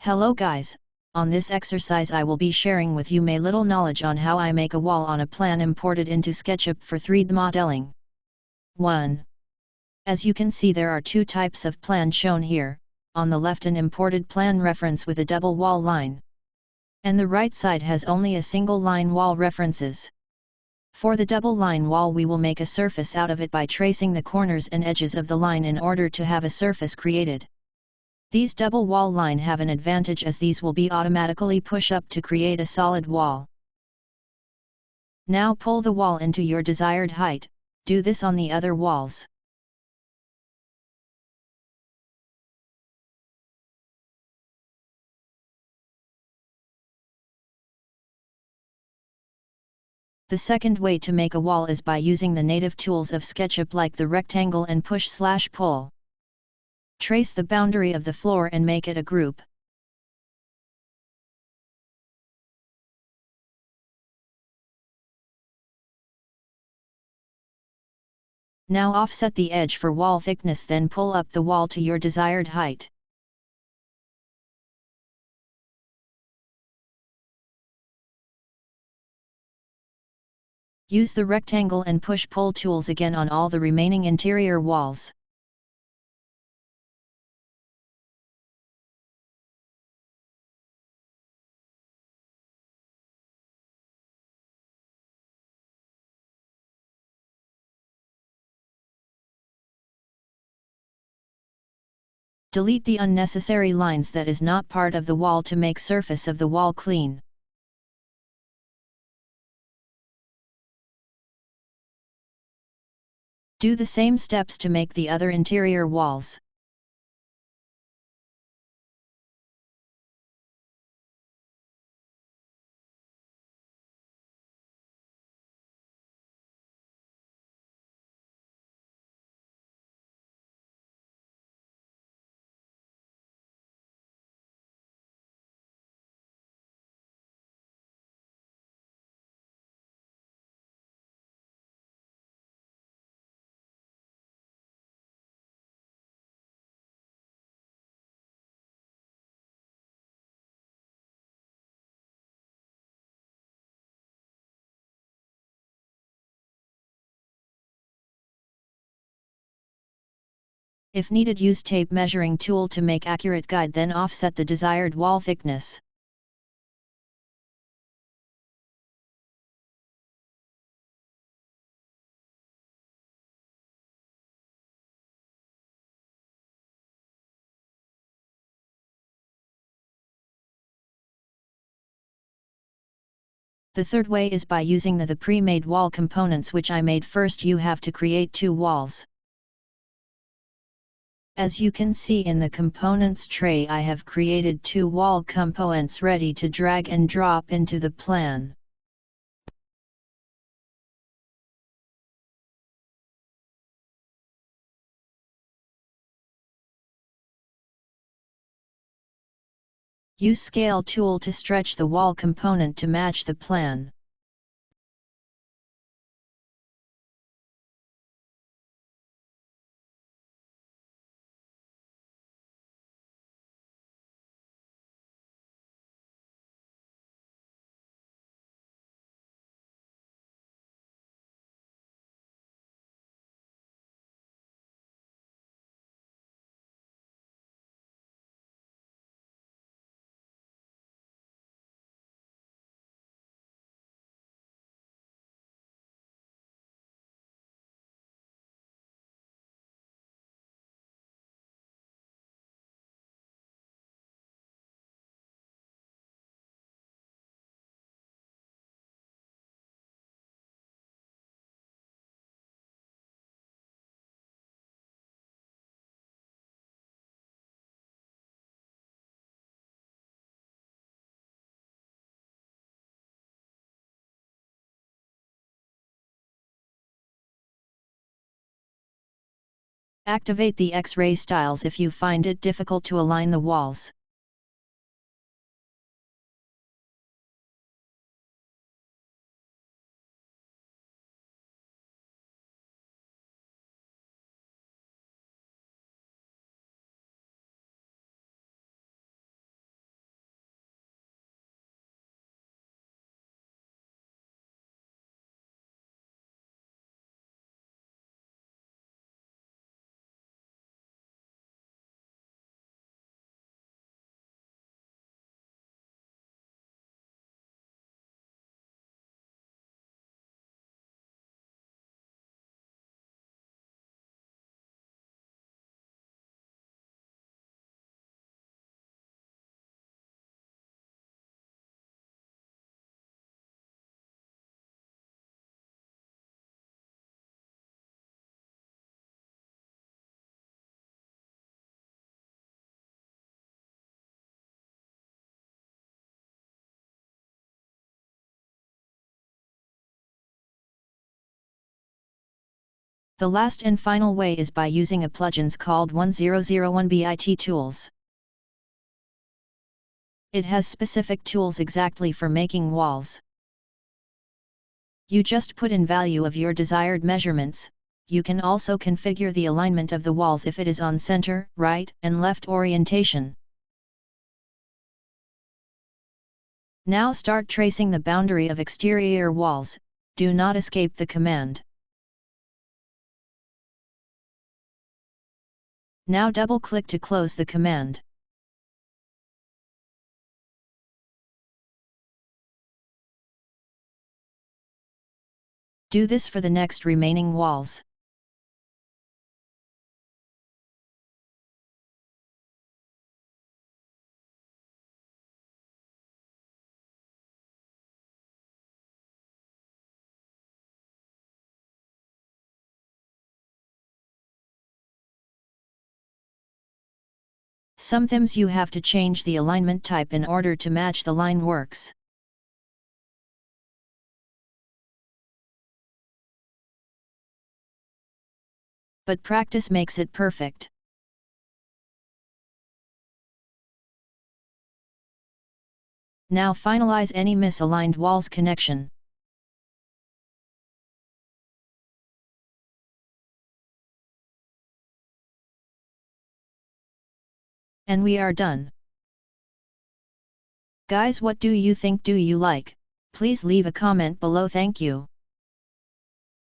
Hello guys, on this exercise I will be sharing with you my little knowledge on how I make a wall on a plan imported into SketchUp for 3D modeling. 1. As you can see there are two types of plan shown here, on the left an imported plan reference with a double wall line. And the right side has only a single line wall references. For the double line wall we will make a surface out of it by tracing the corners and edges of the line in order to have a surface created. These double wall line have an advantage as these will be automatically push up to create a solid wall. Now pull the wall into your desired height, do this on the other walls. The second way to make a wall is by using the native tools of SketchUp like the rectangle and push/pull. Trace the boundary of the floor and make it a group. Now offset the edge for wall thickness, then pull up the wall to your desired height. Use the rectangle and push-pull tools again on all the remaining interior walls. Delete the unnecessary lines that is not part of the wall to make surface of the wall clean. Do the same steps to make the other interior walls. If needed, use tape measuring tool to make accurate guide, then offset the desired wall thickness. The third way is by using the pre-made wall components which I made. First you have to create two walls. As you can see in the components tray, I have created two wall components ready to drag and drop into the plan. Use scale tool to stretch the wall component to match the plan. Activate the X-ray styles if you find it difficult to align the walls. The last and final way is by using a plugins called 1001bit Tools. It has specific tools exactly for making walls. You just put in value of your desired measurements. You can also configure the alignment of the walls if it is on center, right, and left orientation. Now start tracing the boundary of exterior walls. Do not escape the command. Now double-click to close the command. Do this for the next remaining walls. Sometimes you have to change the alignment type in order to match the line works. But practice makes it perfect. Now finalize any misaligned walls connection. And we are done. Guys, what do you think? Do you like? Please leave a comment below. Thank you.